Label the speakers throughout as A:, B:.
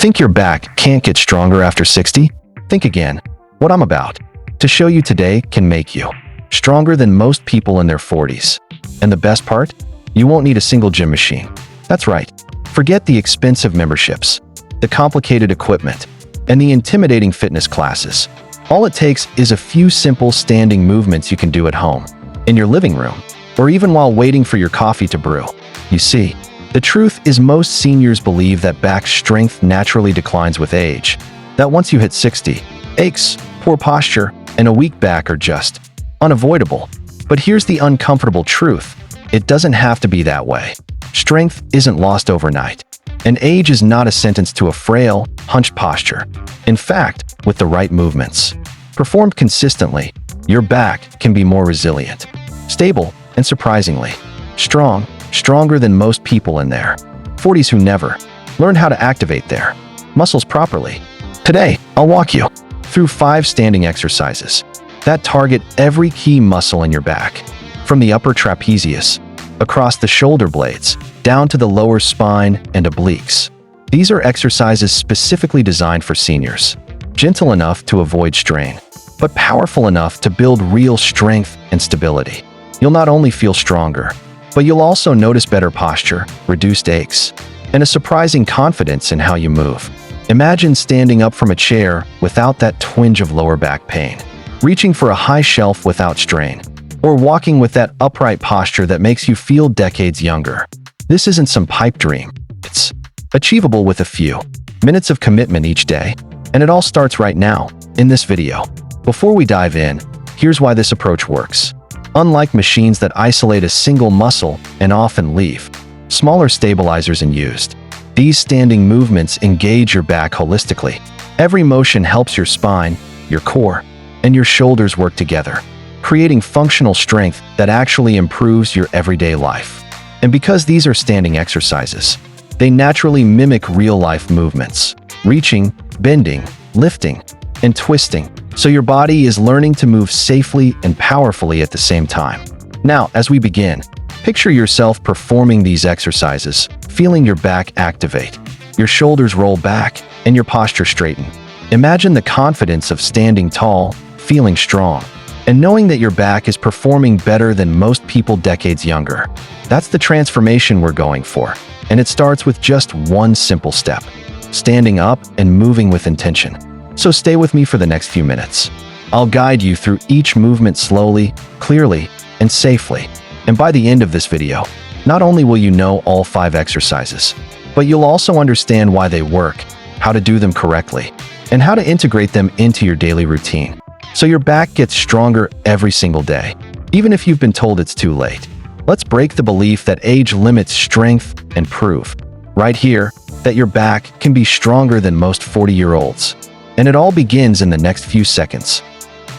A: Think your back can't get stronger after 60? Think again. What I'm about to show you today can make you stronger than most people in their 40s. And the best part? You won't need a single gym machine. That's right. Forget the expensive memberships, the complicated equipment, and the intimidating fitness classes. All it takes is a few simple standing movements you can do at home, in your living room, or even while waiting for your coffee to brew. You see, the truth is most seniors believe that back strength naturally declines with age, that once you hit 60, aches, poor posture, and a weak back are just unavoidable. But here's the uncomfortable truth. It doesn't have to be that way. Strength isn't lost overnight, and age is not a sentence to a frail, hunched posture. In fact, with the right movements, performed consistently, your back can be more resilient, stable, and surprisingly strong, stronger than most people in their 40s who never learned how to activate their muscles properly. Today, I'll walk you through 5 standing exercises that target every key muscle in your back, from the upper trapezius, across the shoulder blades, down to the lower spine and obliques. These are exercises specifically designed for seniors, gentle enough to avoid strain, but powerful enough to build real strength and stability. You'll not only feel stronger, but you'll also notice better posture, reduced aches, and a surprising confidence in how you move. Imagine standing up from a chair without that twinge of lower back pain, reaching for a high shelf without strain, or walking with that upright posture that makes you feel decades younger. This isn't some pipe dream. It's achievable with a few minutes of commitment each day, and it all starts right now, in this video. Before we dive in, here's why this approach works. Unlike machines that isolate a single muscle and often leave smaller stabilizers unused, these standing movements engage your back holistically. Every motion helps your spine, your core, and your shoulders work together, creating functional strength that actually improves your everyday life. And because these are standing exercises, they naturally mimic real-life movements, reaching, bending, lifting, and twisting, so your body is learning to move safely and powerfully at the same time. Now, as we begin, picture yourself performing these exercises, feeling your back activate, your shoulders roll back, and your posture straighten. Imagine the confidence of standing tall, feeling strong, and knowing that your back is performing better than most people decades younger. That's the transformation we're going for, and it starts with just one simple step: standing up and moving with intention. So stay with me for the next few minutes. I'll guide you through each movement slowly, clearly, and safely. And by the end of this video, not only will you know all 5 exercises, but you'll also understand why they work, how to do them correctly, and how to integrate them into your daily routine, so your back gets stronger every single day, even if you've been told it's too late. Let's break the belief that age limits strength and prove, right here, that your back can be stronger than most 40-year-olds. And it all begins in the next few seconds.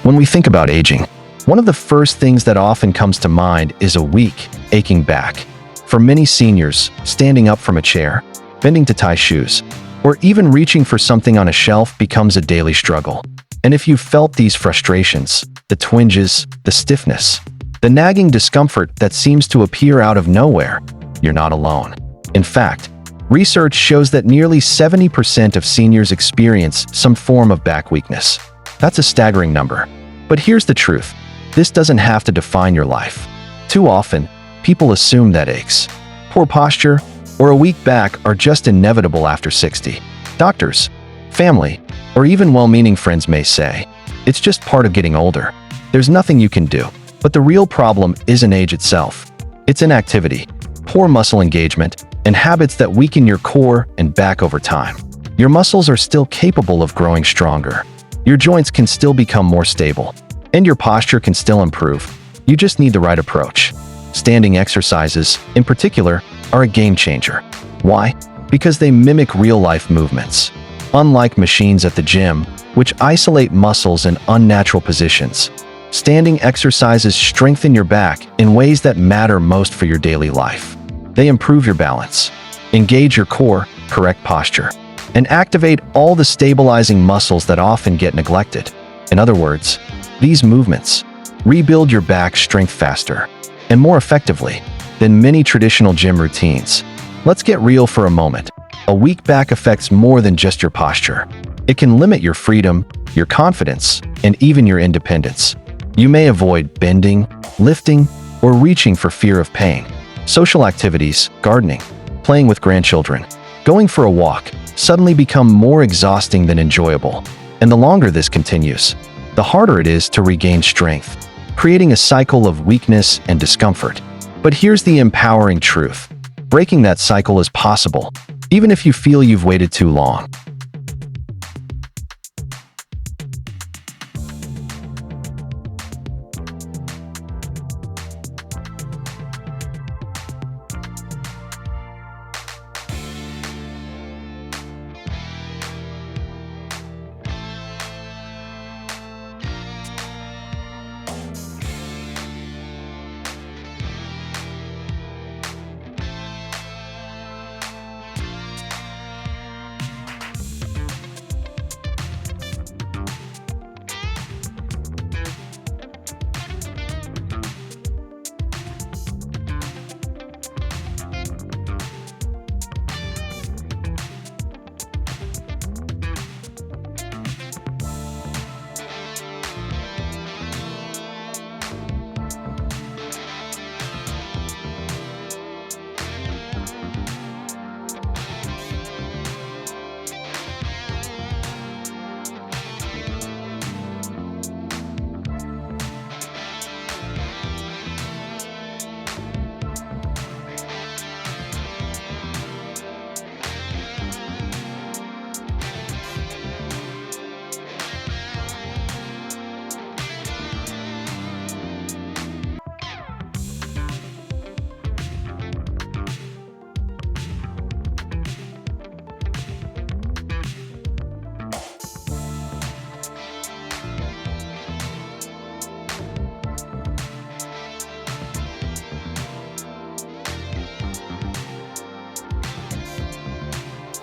A: When we think about aging, one of the first things that often comes to mind is a weak, aching back. For many seniors, standing up from a chair, bending to tie shoes, or even reaching for something on a shelf becomes a daily struggle. And if you've felt these frustrations, the twinges, the stiffness, the nagging discomfort that seems to appear out of nowhere, you're not alone. In fact, research shows that nearly 70% of seniors experience some form of back weakness. That's a staggering number. But here's the truth. This doesn't have to define your life. Too often, people assume that aches, poor posture, or a weak back are just inevitable after 60. Doctors, family, or even well-meaning friends may say, it's just part of getting older. There's nothing you can do. But the real problem isn't age itself. It's inactivity, poor muscle engagement, and habits that weaken your core and back over time. Your muscles are still capable of growing stronger. Your joints can still become more stable, and your posture can still improve. You just need the right approach. Standing exercises, in particular, are a game changer. Why? Because they mimic real-life movements. Unlike machines at the gym, which isolate muscles in unnatural positions, standing exercises strengthen your back in ways that matter most for your daily life. They improve your balance, engage your core, correct posture, and activate all the stabilizing muscles that often get neglected. In other words, these movements rebuild your back strength faster and more effectively than many traditional gym routines. Let's get real for a moment. A A weak back affects more than just your posture. It can limit your freedom, your confidence, and even your independence. You may avoid bending, lifting, or reaching for fear of pain. Social activities, gardening, playing with grandchildren, going for a walk, suddenly become more exhausting than enjoyable. And the longer this continues, the harder it is to regain strength, creating a cycle of weakness and discomfort. But here's the empowering truth. Breaking that cycle is possible, even if you feel you've waited too long.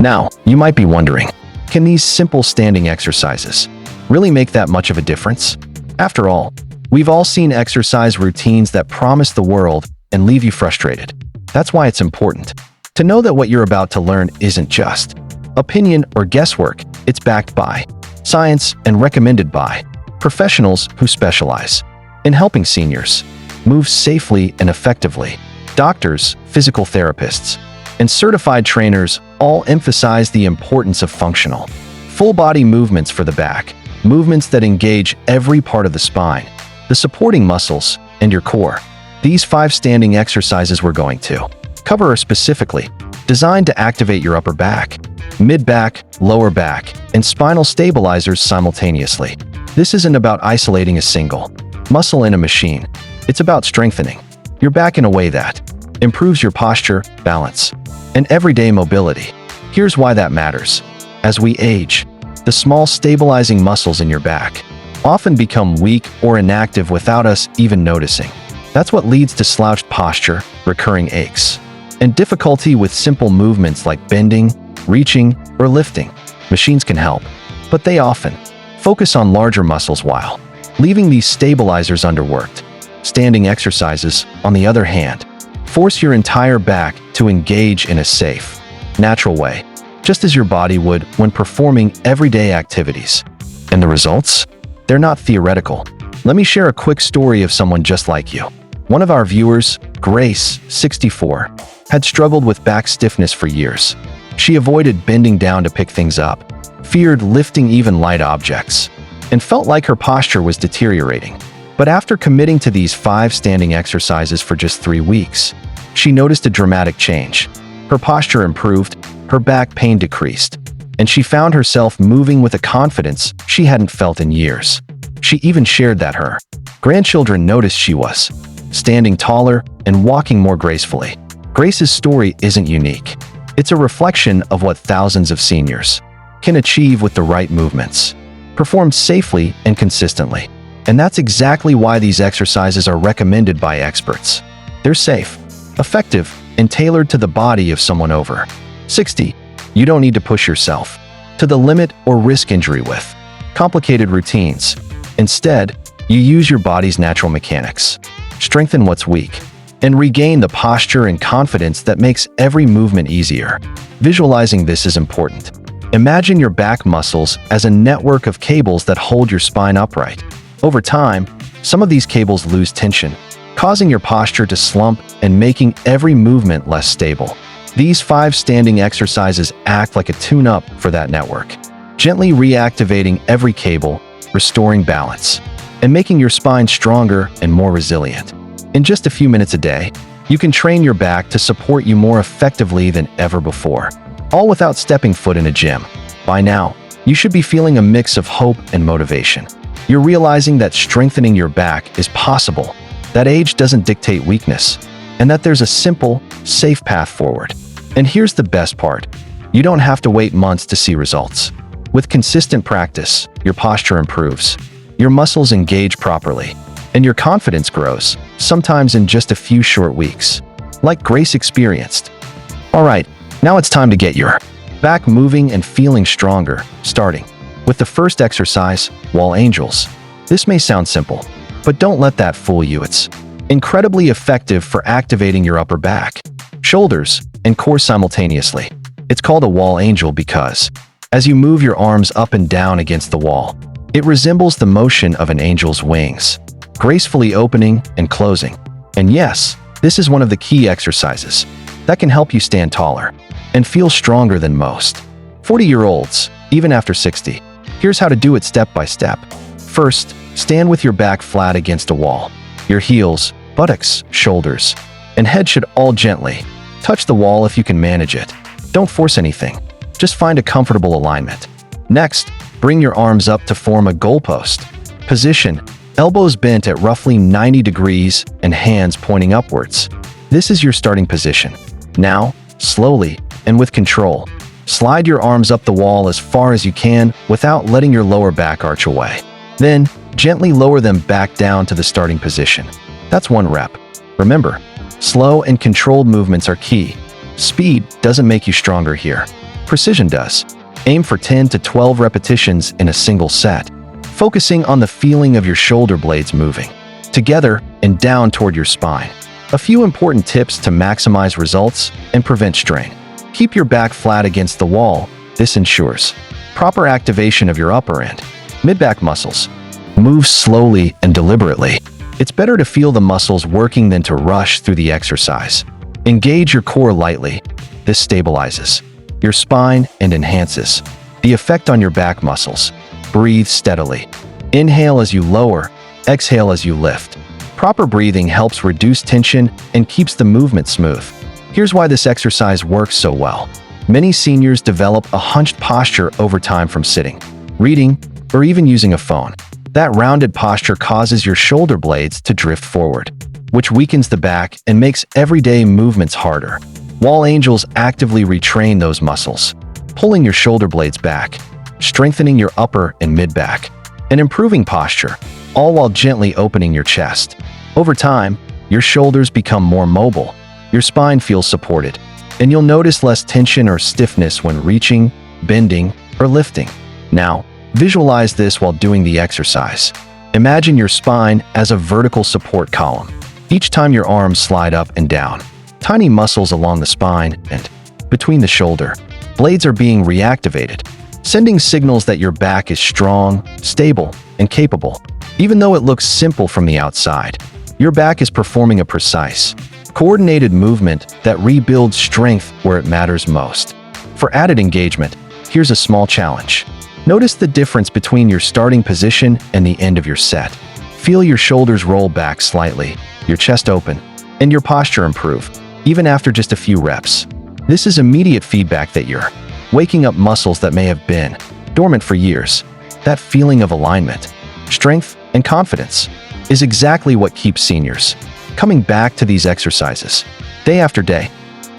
A: Now, you might be wondering, can these simple standing exercises really make that much of a difference? After all, we've all seen exercise routines that promise the world and leave you frustrated. That's why it's important to know that what you're about to learn isn't just opinion or guesswork. It's backed by science and recommended by professionals who specialize in helping seniors move safely and effectively. Doctors, physical therapists, and certified trainers all emphasize the importance of functional, full-body movements for the back, movements that engage every part of the spine, the supporting muscles, and your core. These 5 standing exercises we're going to cover are specifically designed to activate your upper back, mid-back, lower back, and spinal stabilizers simultaneously. This isn't about isolating a single muscle in a machine. It's about strengthening your back in a way that improves your posture, balance, and everyday mobility. Here's why that matters. As we age, the small stabilizing muscles in your back often become weak or inactive without us even noticing. That's what leads to slouched posture, recurring aches, and difficulty with simple movements like bending, reaching, or lifting. Machines can help, but they often focus on larger muscles while leaving these stabilizers underworked. Standing exercises, on the other hand, force your entire back to engage in a safe, natural way, just as your body would when performing everyday activities. And the results? They're not theoretical. Let me share a quick story of someone just like you. One of our viewers, Grace, 64, had struggled with back stiffness for years. She avoided bending down to pick things up, feared lifting even light objects, and felt like her posture was deteriorating. But after committing to these 5 standing exercises for just 3 weeks, she noticed a dramatic change. Her posture improved, her back pain decreased, and she found herself moving with a confidence she hadn't felt in years. She even shared that her grandchildren noticed she was standing taller and walking more gracefully. Grace's story isn't unique. It's a reflection of what thousands of seniors can achieve with the right movements, performed safely and consistently. And that's exactly why these exercises are recommended by experts. They're safe, effective, and tailored to the body of someone over 60. You don't need to push yourself to the limit or risk injury with complicated routines. Instead, you use your body's natural mechanics. Strengthen what's weak, and regain the posture and confidence that makes every movement easier. Visualizing this is important. Imagine your back muscles as a network of cables that hold your spine upright. Over time, some of these cables lose tension, causing your posture to slump and making every movement less stable. These 5 standing exercises act like a tune-up for that network, gently reactivating every cable, restoring balance, and making your spine stronger and more resilient. In just a few minutes a day, you can train your back to support you more effectively than ever before, all without stepping foot in a gym. By now, you should be feeling a mix of hope and motivation. You're realizing that strengthening your back is possible, that age doesn't dictate weakness, and that there's a simple, safe path forward. And here's the best part. You don't have to wait months to see results. With consistent practice, your posture improves, your muscles engage properly, and your confidence grows, sometimes in just a few short weeks, like Grace experienced. All right, now it's time to get your back moving and feeling stronger, starting with the first exercise, wall angels. This may sound simple, but don't let that fool you. It's incredibly effective for activating your upper back, shoulders, and core simultaneously. It's called a wall angel because, as you move your arms up and down against the wall, it resembles the motion of an angel's wings, gracefully opening and closing. And yes, this is one of the key exercises that can help you stand taller and feel stronger than most 40-year-olds, even after 60. Here's how to do it step by step. First, stand with your back flat against a wall. Your heels, buttocks, shoulders, and head should all gently touch the wall if you can manage it. Don't force anything. Just find a comfortable alignment. Next, bring your arms up to form a goalpost position, elbows bent at roughly 90 degrees and hands pointing upwards. This is your starting position. Now, slowly and with control, slide your arms up the wall as far as you can without letting your lower back arch away. Then, gently lower them back down to the starting position. That's 1 rep. Remember, slow and controlled movements are key. Speed doesn't make you stronger here. Precision does. Aim for 10 to 12 repetitions in a single set, focusing on the feeling of your shoulder blades moving together and down toward your spine. A few important tips to maximize results and prevent strain. Keep your back flat against the wall. This ensures proper activation of your upper and mid-back muscles. Move slowly and deliberately. It's better to feel the muscles working than to rush through the exercise. Engage your core lightly. This stabilizes your spine and enhances the effect on your back muscles. Breathe steadily. Inhale as you lower, exhale as you lift. Proper breathing helps reduce tension and keeps the movement smooth. Here's why this exercise works so well. Many seniors develop a hunched posture over time from sitting, reading, or even using a phone. That rounded posture causes your shoulder blades to drift forward, which weakens the back and makes everyday movements harder. Wall angels actively retrain those muscles, pulling your shoulder blades back, strengthening your upper and mid-back, and improving posture, all while gently opening your chest. Over time, your shoulders become more mobile, your spine feels supported, and you'll notice less tension or stiffness when reaching, bending, or lifting. Now, visualize this while doing the exercise. Imagine your spine as a vertical support column. Each time your arms slide up and down, tiny muscles along the spine and between the shoulder blades are being reactivated, sending signals that your back is strong, stable, and capable. Even though it looks simple from the outside, your back is performing a precise, coordinated movement that rebuilds strength where it matters most. For added engagement, here's a small challenge. Notice the difference between your starting position and the end of your set. Feel your shoulders roll back slightly, your chest open, and your posture improve, even after just a few reps. This is immediate feedback that you're waking up muscles that may have been dormant for years. That feeling of alignment, strength, and confidence is exactly what keeps seniors coming back to these exercises day after day.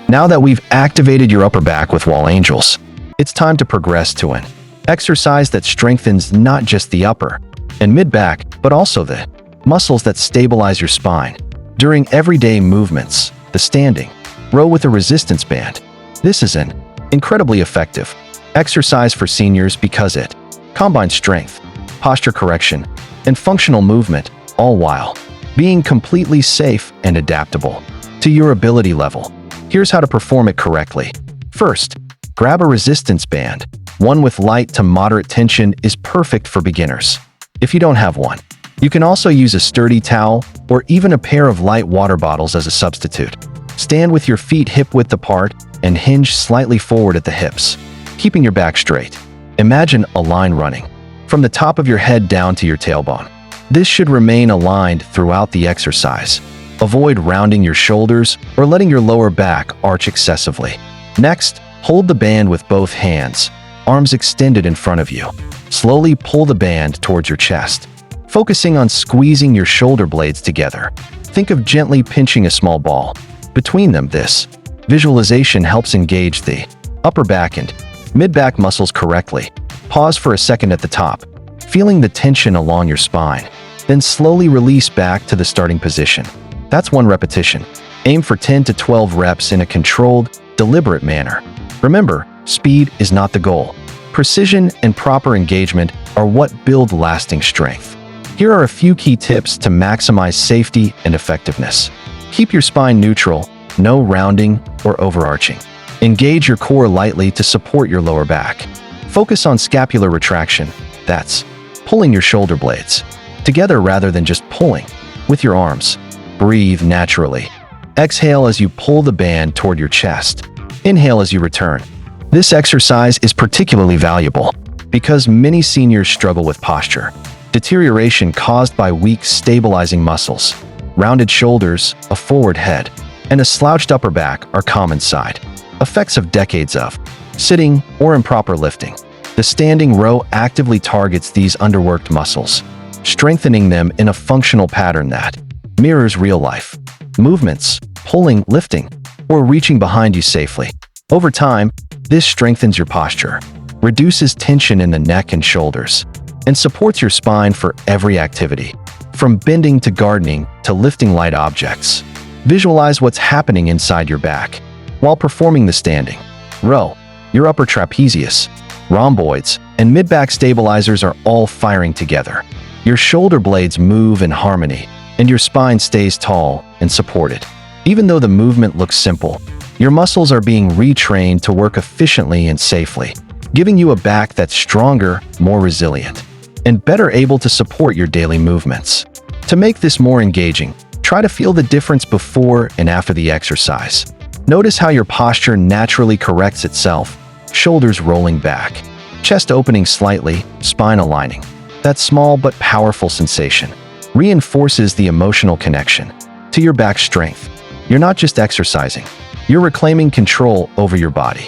A: Now that we've activated your upper back with wall angels, it's time to progress to an exercise that strengthens not just the upper and mid-back, but also the muscles that stabilize your spine during everyday movements. The standing row with a resistance band. This is an incredibly effective exercise for seniors because it combines strength, posture correction, and functional movement, all while being completely safe and adaptable. to your ability level. Here's how to perform it correctly. First, grab a resistance band. One with light to moderate tension is perfect for beginners. If you don't have one, you can also use a sturdy towel or even a pair of light water bottles as a substitute. Stand with your feet hip-width apart and hinge slightly forward at the hips, keeping your back straight. Imagine a line running from the top of your head down to your tailbone. This should remain aligned throughout the exercise. Avoid rounding your shoulders or letting your lower back arch excessively. Next, hold the band with both hands, arms extended in front of you. Slowly pull the band towards your chest, focusing on squeezing your shoulder blades together. Think of gently pinching a small ball between them. This visualization helps engage the upper back and mid-back muscles correctly. Pause for a second at the top, feeling the tension along your spine. Then slowly release back to the starting position. That's 1 repetition. Aim for 10 to 12 reps in a controlled, deliberate manner. Remember, speed is not the goal. Precision and proper engagement are what build lasting strength. Here are a few key tips to maximize safety and effectiveness. Keep your spine neutral, no rounding or overarching. Engage your core lightly to support your lower back. Focus on scapular retraction, that's pulling your shoulder blades together rather than just pulling with your arms. Breathe naturally. Exhale as you pull the band toward your chest. Inhale as you return. This exercise is particularly valuable because many seniors struggle with posture deterioration caused by weak stabilizing muscles. Rounded shoulders, a forward head, and a slouched upper back are common side effects of decades of sitting or improper lifting. The standing row actively targets these underworked muscles, strengthening them in a functional pattern that mirrors real life movements, pulling, lifting, or reaching behind you safely. Over time, this strengthens your posture, reduces tension in the neck and shoulders, and supports your spine for every activity, from bending to gardening to lifting light objects. Visualize what's happening inside your back while performing the standing row. Your upper trapezius, rhomboids, and mid-back stabilizers are all firing together. Your shoulder blades move in harmony, and your spine stays tall and supported. Even though the movement looks simple, your muscles are being retrained to work efficiently and safely, giving you a back that's stronger, more resilient, and better able to support your daily movements. To make this more engaging, try to feel the difference before and after the exercise. Notice how your posture naturally corrects itself, shoulders rolling back, chest opening slightly, spine aligning. That small but powerful sensation reinforces the emotional connection to your back strength. You're not just exercising, you're reclaiming control over your body.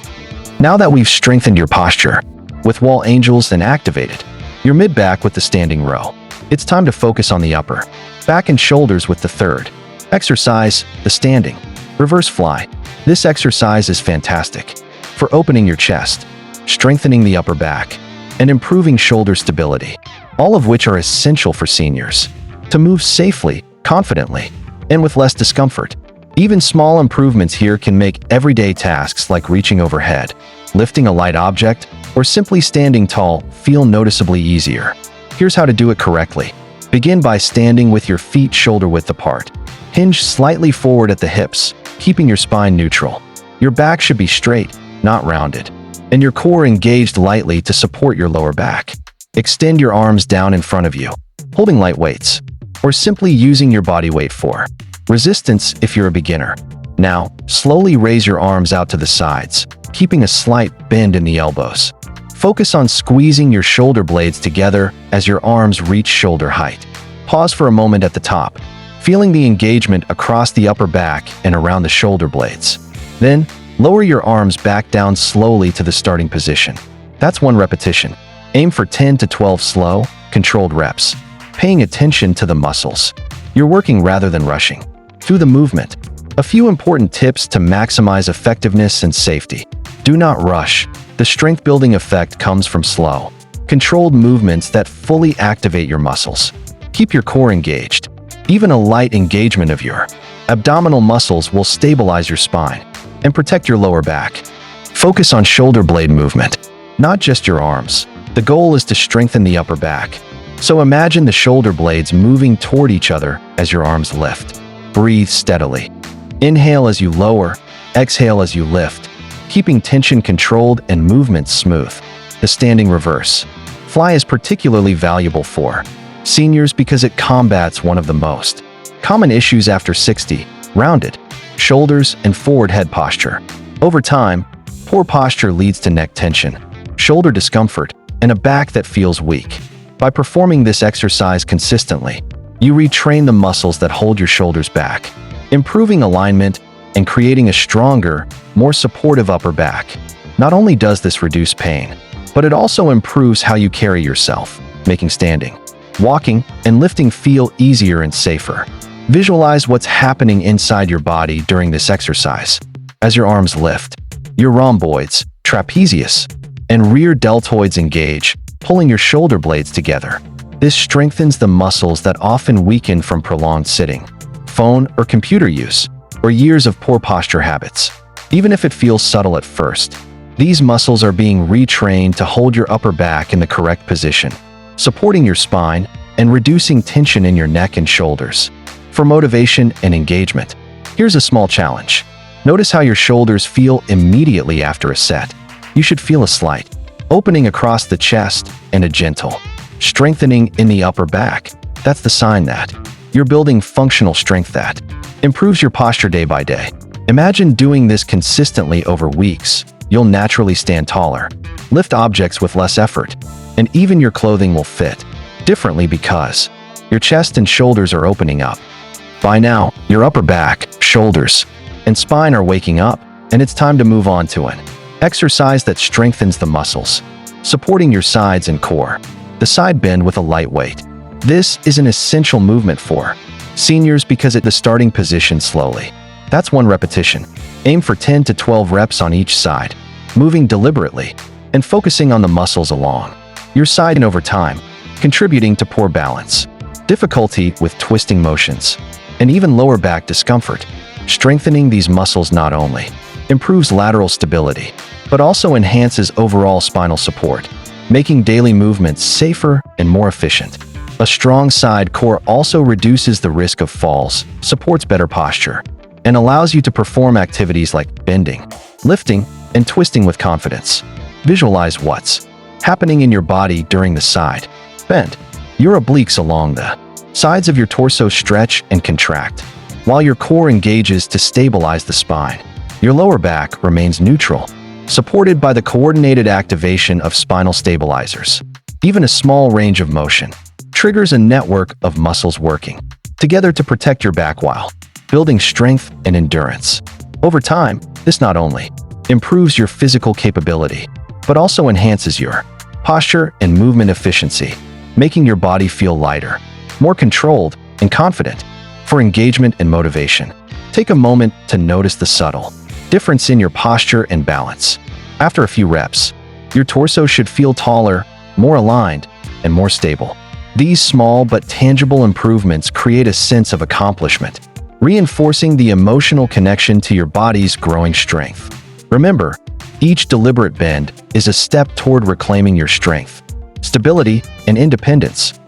A: Now that we've strengthened your posture with wall angels and activated your mid-back with the standing row, it's time to focus on the upper back and shoulders with the third exercise, the standing reverse fly. This exercise is fantastic for opening your chest, strengthening the upper back, and improving shoulder stability, all of which are essential for seniors to move safely, confidently, and with less discomfort. Even small improvements here can make everyday tasks like reaching overhead, lifting a light object, or simply standing tall feel noticeably easier. Here's how to do it correctly. Begin by standing with your feet shoulder-width apart. Hinge slightly forward at the hips, keeping your spine neutral. Your back should be straight, not rounded, and your core engaged lightly to support your lower back. Extend your arms down in front of you, holding light weights, or simply using your body weight for resistance if you're a beginner. Now, slowly raise your arms out to the sides, keeping a slight bend in the elbows. Focus on squeezing your shoulder blades together as your arms reach shoulder height. Pause for a moment at the top, feeling the engagement across the upper back and around the shoulder blades. Then, lower your arms back down slowly to the starting position. That's 1 repetition. Aim for 10 to 12 slow, controlled reps, paying attention to the muscles. You're working rather than rushing through the movement. A few important tips to maximize effectiveness and safety. Do not rush. The strength-building effect comes from slow, controlled movements that fully activate your muscles. Keep your core engaged. Even a light engagement of your abdominal muscles will stabilize your spine and protect your lower back. Focus on shoulder blade movement, not just your arms. The goal is to strengthen the upper back. So imagine the shoulder blades moving toward each other as your arms lift. Breathe steadily. Inhale as you lower, exhale as you lift, keeping tension controlled and movement smooth. The standing reverse. Fly is particularly valuable for seniors because it combats one of the most common issues after 60, rounded shoulders and forward head posture. Over time, poor posture leads to neck tension, shoulder discomfort, and a back that feels weak. By performing this exercise consistently, you retrain the muscles that hold your shoulders back, improving alignment and creating a stronger, more supportive upper back. Not only does this reduce pain, but it also improves how you carry yourself, making standing, walking, and lifting feel easier and safer. Visualize what's happening inside your body during this exercise. As your arms lift, your rhomboids, trapezius, and rear deltoids engage, pulling your shoulder blades together. This strengthens the muscles that often weaken from prolonged sitting, phone or computer use, or years of poor posture habits. Even if it feels subtle at first, these muscles are being retrained to hold your upper back in the correct position, supporting your spine and reducing tension in your neck and shoulders. For motivation and engagement, here's a small challenge. Notice how your shoulders feel immediately after a set. You should feel a slight opening across the chest and a gentle strengthening in the upper back. That's the sign that you're building functional strength that improves your posture day by day. Imagine doing this consistently over weeks. You'll naturally stand taller, lift objects with less effort, and even your clothing will fit differently because your chest and shoulders are opening up. By now, your upper back, shoulders, and spine are waking up, and it's time to move on to an exercise that strengthens the muscles, supporting your sides and core. The side bend with a light weight. This is an essential movement for seniors because it's the starting position slowly. That's 1 repetition. Aim for 10 to 12 reps on each side, moving deliberately and focusing on the muscles along your side and over time, contributing to poor balance, difficulty with twisting motions, and even lower back discomfort. Strengthening these muscles not only improves lateral stability, but also enhances overall spinal support, making daily movements safer and more efficient. A strong side core also reduces the risk of falls, supports better posture, and allows you to perform activities like bending, lifting, and twisting with confidence. Visualize what's happening in your body during the side bend. Your obliques along the sides of your torso stretch and contract, while your core engages to stabilize the spine. Your lower back remains neutral, supported by the coordinated activation of spinal stabilizers. Even a small range of motion triggers a network of muscles working together to protect your back while building strength and endurance. Over time, this not only improves your physical capability, but also enhances your posture and movement efficiency, making your body feel lighter, more controlled, and confident. For engagement and motivation, take a moment to notice the subtle difference in your posture and balance. After a few reps, your torso should feel taller, more aligned, and more stable. These small but tangible improvements create a sense of accomplishment, reinforcing the emotional connection to your body's growing strength. Remember, each deliberate bend is a step toward reclaiming your strength, stability, and independence.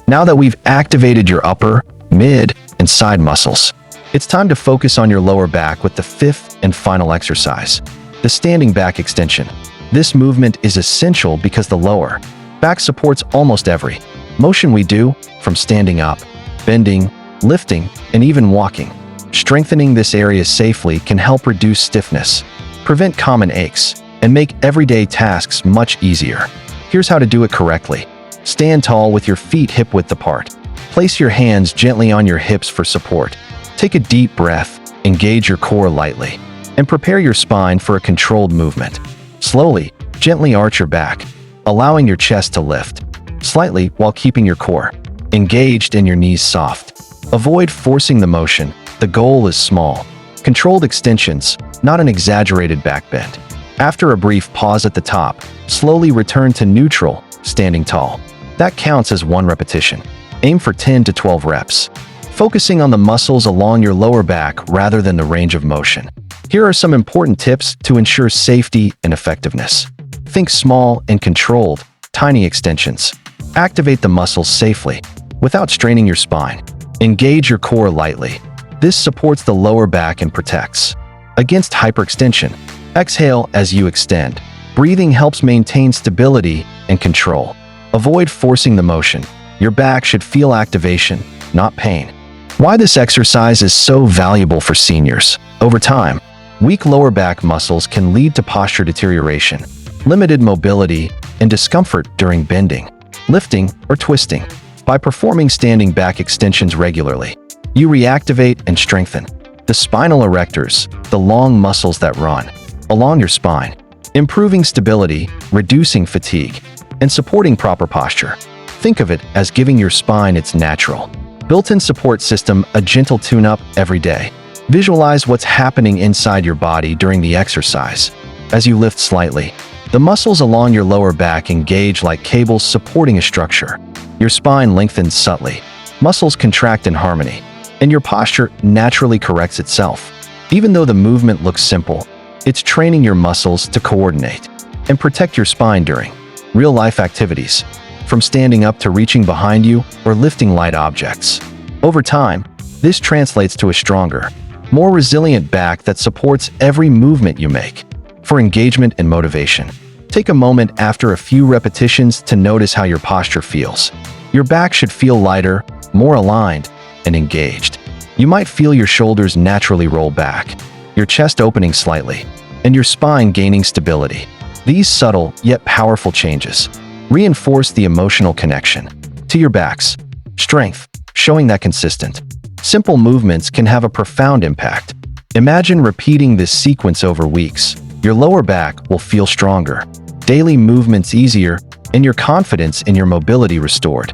A: Now that we've activated your upper, mid, and side muscles, it's time to focus on your lower back with the 5th and final exercise, the standing back extension. This movement is essential because the lower back supports almost every motion we do, from standing up, bending, lifting, and even walking. Strengthening this area safely can help reduce stiffness, prevent common aches, and make everyday tasks much easier. Here's how to do it correctly. Stand tall with your feet hip-width apart. Place your hands gently on your hips for support. Take a deep breath, engage your core lightly, and prepare your spine for a controlled movement. Slowly, gently arch your back, allowing your chest to lift slightly while keeping your core engaged and your knees soft. Avoid forcing the motion. The goal is small, controlled extensions, not an exaggerated back bend. After a brief pause at the top, slowly return to neutral, standing tall. That counts as 1 repetition. Aim for 10 to 12 reps, focusing on the muscles along your lower back rather than the range of motion. Here are some important tips to ensure safety and effectiveness. Think small and controlled, tiny extensions. Activate the muscles safely, without straining your spine. Engage your core lightly. This supports the lower back and protects against hyperextension. Exhale as you extend. Breathing helps maintain stability and control. Avoid forcing the motion. Your back should feel activation, not pain. Why this exercise is so valuable for seniors. Over time, weak lower back muscles can lead to posture deterioration, limited mobility, and discomfort during bending, lifting, or twisting. By performing standing back extensions regularly, you reactivate and strengthen the spinal erectors, the long muscles that run along your spine, improving stability, reducing fatigue, and supporting proper posture. Think of it as giving your spine its natural, built-in support system a gentle tune-up every day. Visualize what's happening inside your body during the exercise. As you lift slightly, the muscles along your lower back engage like cables supporting a structure. Your spine lengthens subtly, muscles contract in harmony, and your posture naturally corrects itself. Even though the movement looks simple, it's training your muscles to coordinate and protect your spine during real-life activities, from standing up to reaching behind you or lifting light objects. Over time, this translates to a stronger, more resilient back that supports every movement you make. For engagement and motivation, take a moment after a few repetitions to notice how your posture feels. Your back should feel lighter, more aligned, and engaged. You might feel your shoulders naturally roll back, your chest opening slightly, and your spine gaining stability. These subtle yet powerful changes reinforce the emotional connection to your back's strength, showing that consistent, simple movements can have a profound impact. Imagine repeating this sequence over weeks. Your lower back will feel stronger, daily movements easier, and your confidence in your mobility restored.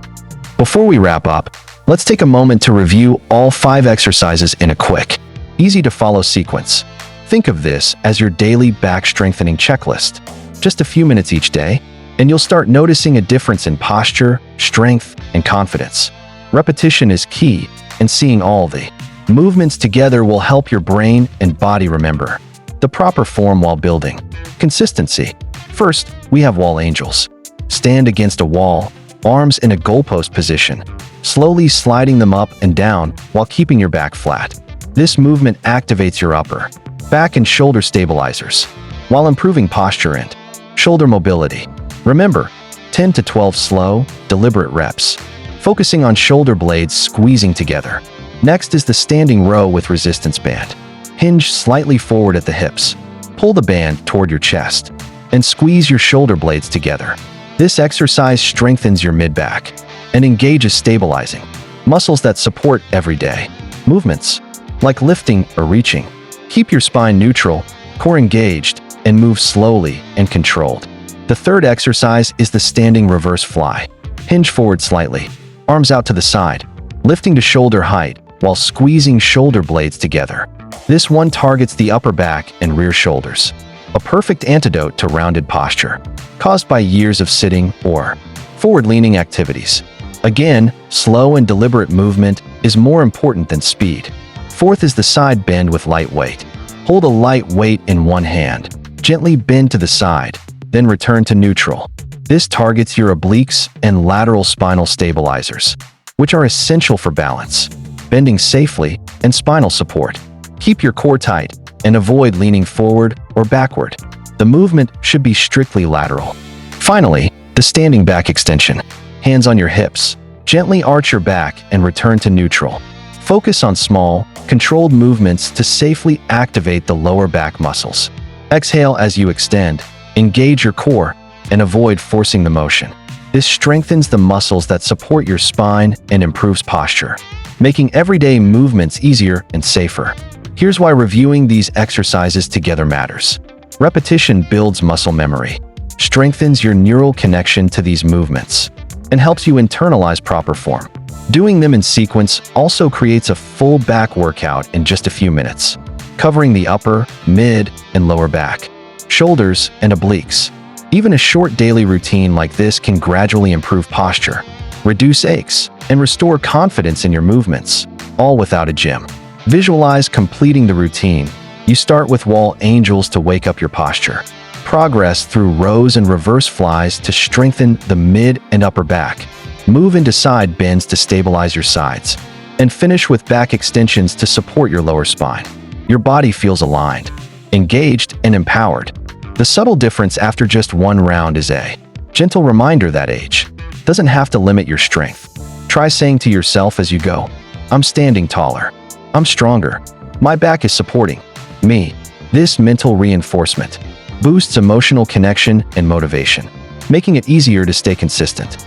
A: Before we wrap up, let's take a moment to review all 5 exercises in a quick, easy-to-follow sequence. Think of this as your daily back strengthening checklist. Just a few minutes each day, and you'll start noticing a difference in posture, strength, and confidence. Repetition is key, and seeing all the movements together will help your brain and body remember the proper form while building consistency. First, we have wall angels. Stand against a wall, arms in a goalpost position, slowly sliding them up and down while keeping your back flat. This movement activates your upper back and shoulder stabilizers, while improving posture and shoulder mobility. Remember, 10 to 12 slow, deliberate reps, focusing on shoulder blades squeezing together. Next is the standing row with resistance band. Hinge slightly forward at the hips, pull the band toward your chest, and squeeze your shoulder blades together. This exercise strengthens your mid-back and engages stabilizing muscles that support everyday movements, like lifting or reaching. Keep your spine neutral, core engaged, and move slowly and controlled. The third exercise is the standing reverse fly. Hinge forward slightly, arms out to the side, lifting to shoulder height while squeezing shoulder blades together. This one targets the upper back and rear shoulders, a perfect antidote to rounded posture caused by years of sitting or forward-leaning activities. Again, slow and deliberate movement is more important than speed. Fourth is the side bend with light weight. Hold a light weight in one hand, gently bend to the side, then return to neutral. This targets your obliques and lateral spinal stabilizers, which are essential for balance, bending safely, and spinal support. Keep your core tight and avoid leaning forward or backward. The movement should be strictly lateral. Finally, the standing back extension. Hands on your hips. Gently arch your back and return to neutral. Focus on small, controlled movements to safely activate the lower back muscles. Exhale as you extend. Engage your core and avoid forcing the motion. This strengthens the muscles that support your spine and improves posture, making everyday movements easier and safer. Here's why reviewing these exercises together matters. Repetition builds muscle memory, strengthens your neural connection to these movements, and helps you internalize proper form. Doing them in sequence also creates a full back workout in just a few minutes, covering the upper, mid, and lower back, shoulders, and obliques. Even a short daily routine like this can gradually improve posture, reduce aches, and restore confidence in your movements, all without a gym. Visualize completing the routine. You start with wall angels to wake up your posture. Progress through rows and reverse flies to strengthen the mid and upper back. Move into side bends to stabilize your sides. and finish with back extensions to support your lower spine. Your body feels aligned, engaged, and empowered. The subtle difference after just one round is a gentle reminder that age doesn't have to limit your strength. Try saying to yourself as you go, "I'm standing taller. I'm stronger. My back is supporting me." This mental reinforcement boosts emotional connection and motivation, making it easier to stay consistent.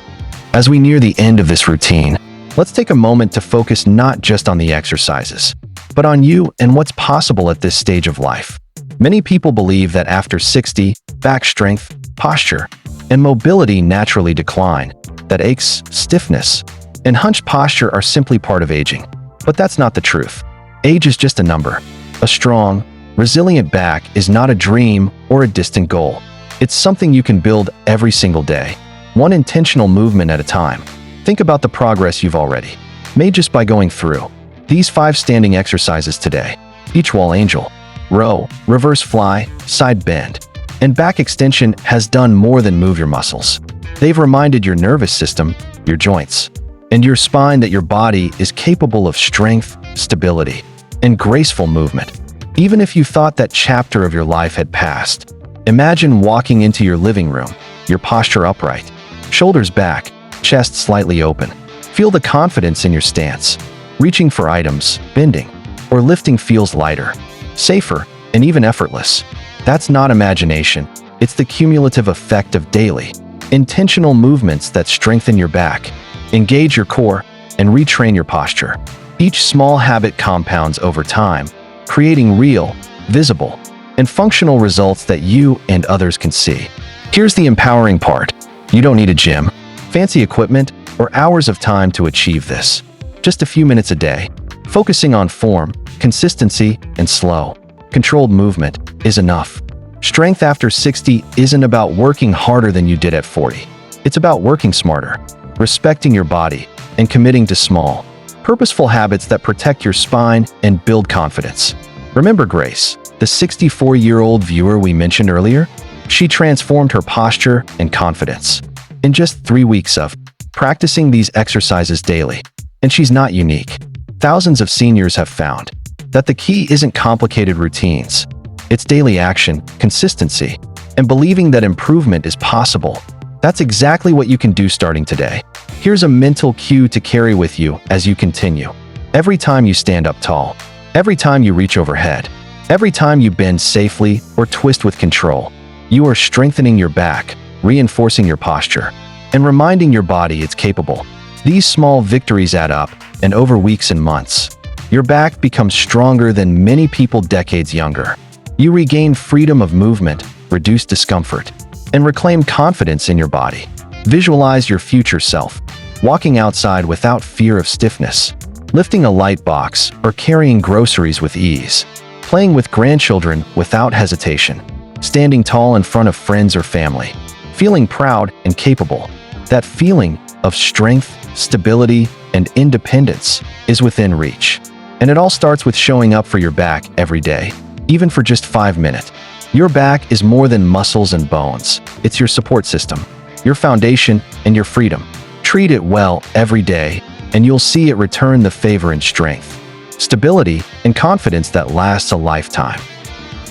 A: As we near the end of this routine, let's take a moment to focus not just on the exercises, but on you and what's possible at this stage of life. Many people believe that after 60, back strength, posture, and mobility naturally decline, that aches, stiffness, and hunched posture are simply part of aging. But that's not the truth. Age is just a number. A strong, resilient back is not a dream or a distant goal. It's something you can build every single day, one intentional movement at a time. Think about the progress you've already made just by going through these 5 standing exercises today. Each wall angel, row, reverse fly, side bend, and back extension has done more than move your muscles. They've reminded your nervous system, your joints, and your spine that your body is capable of strength, stability, and graceful movement. Even if you thought that chapter of your life had passed, imagine walking into your living room, your posture upright, shoulders back, chest slightly open. Feel the confidence in your stance. Reaching for items, bending, or lifting feels lighter, safer, and even effortless. That's not imagination. It's the cumulative effect of daily, intentional movements that strengthen your back, engage your core, and retrain your posture. Each small habit compounds over time, creating real, visible, and functional results that you and others can see. Here's the empowering part. You don't need a gym, fancy equipment, or hours of time to achieve this. Just a few minutes a day, focusing on form, consistency, and slow, controlled movement is enough. Strength after 60 isn't about working harder than you did at 40. It's about working smarter, respecting your body, and committing to small, purposeful habits that protect your spine and build confidence. Remember Grace, the 64-year-old viewer we mentioned earlier? She transformed her posture and confidence in just 3 weeks of practicing these exercises daily. And she's not unique. Thousands of seniors have found that the key isn't complicated routines. It's daily action, consistency, and believing that improvement is possible. That's exactly what you can do starting today. Here's a mental cue to carry with you as you continue. Every time you stand up tall, every time you reach overhead, every time you bend safely or twist with control, you are strengthening your back, reinforcing your posture, and reminding your body it's capable. These small victories add up, and over weeks and months, your back becomes stronger than many people decades younger. You regain freedom of movement, reduce discomfort, and reclaim confidence in your body. Visualize your future self, walking outside without fear of stiffness, lifting a light box or carrying groceries with ease, playing with grandchildren without hesitation, standing tall in front of friends or family, feeling proud and capable. That feeling of strength, stability, and independence is within reach. And it all starts with showing up for your back every day, even for just 5 minutes. Your back is more than muscles and bones. It's your support system, your foundation, and your freedom. Treat it well every day, and you'll see it return the favor and strength, stability, and confidence that lasts a lifetime.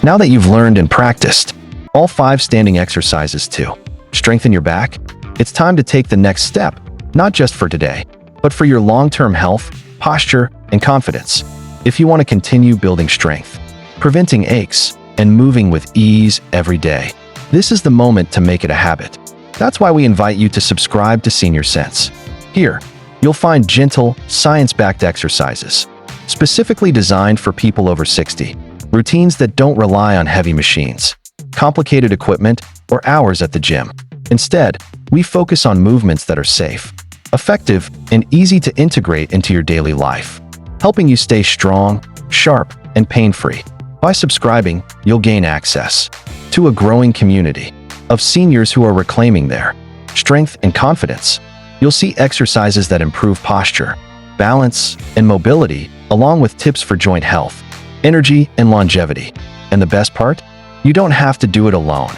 A: Now that you've learned and practiced all 5 standing exercises to strengthen your back, it's time to take the next step, not just for today, but for your long-term health, posture, and confidence. If you want to continue building strength, preventing aches, and moving with ease every day, this is the moment to make it a habit. That's why we invite you to subscribe to Senior Sense. Here, you'll find gentle, science-backed exercises, specifically designed for people over 60, routines that don't rely on heavy machines, complicated equipment, or hours at the gym. Instead, we focus on movements that are safe, effective, and easy to integrate into your daily life, helping you stay strong, sharp, and pain-free. By subscribing, you'll gain access to a growing community of seniors who are reclaiming their strength and confidence. You'll see exercises that improve posture, balance, and mobility, along with tips for joint health, energy, and longevity. And the best part? You don't have to do it alone.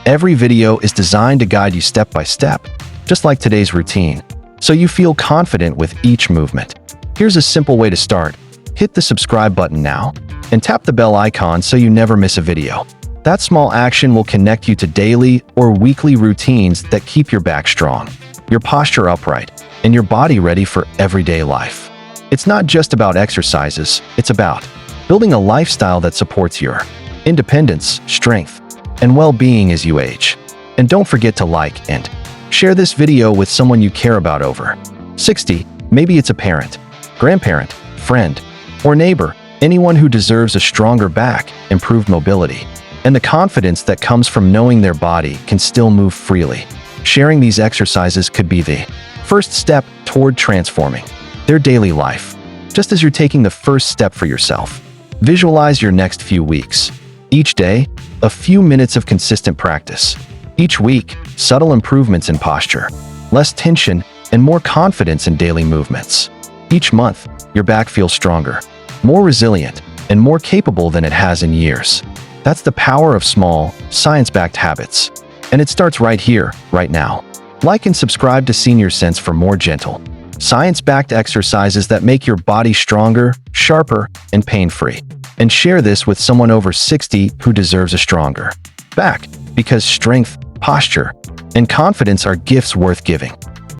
A: Every video is designed to guide you step by step, just like today's routine, so you feel confident with each movement. Here's a simple way to start. Hit the subscribe button now and tap the bell icon so you never miss a video. That small action will connect you to daily or weekly routines that keep your back strong, your posture upright, and your body ready for everyday life. It's not just about exercises, it's about building a lifestyle that supports your independence, strength, and well-being as you age. And don't forget to like and share this video with someone you care about over 60. Maybe it's a parent, grandparent, friend, or neighbor, anyone who deserves a stronger back, improved mobility, and the confidence that comes from knowing their body can still move freely. Sharing these exercises could be the first step toward transforming their daily life. Just as you're taking the first step for yourself, visualize your next few weeks. Each day, a few minutes of consistent practice. Each week, subtle improvements in posture, less tension, and more confidence in daily movements. Each month, your back feels stronger, more resilient, and more capable than it has in years. That's the power of small, science-backed habits. And it starts right here, right now. Like and subscribe to Senior Sense for more gentle, science-backed exercises that make your body stronger, sharper, and pain-free. And share this with someone over 60 who deserves a stronger back, because strength, posture, and confidence are gifts worth giving.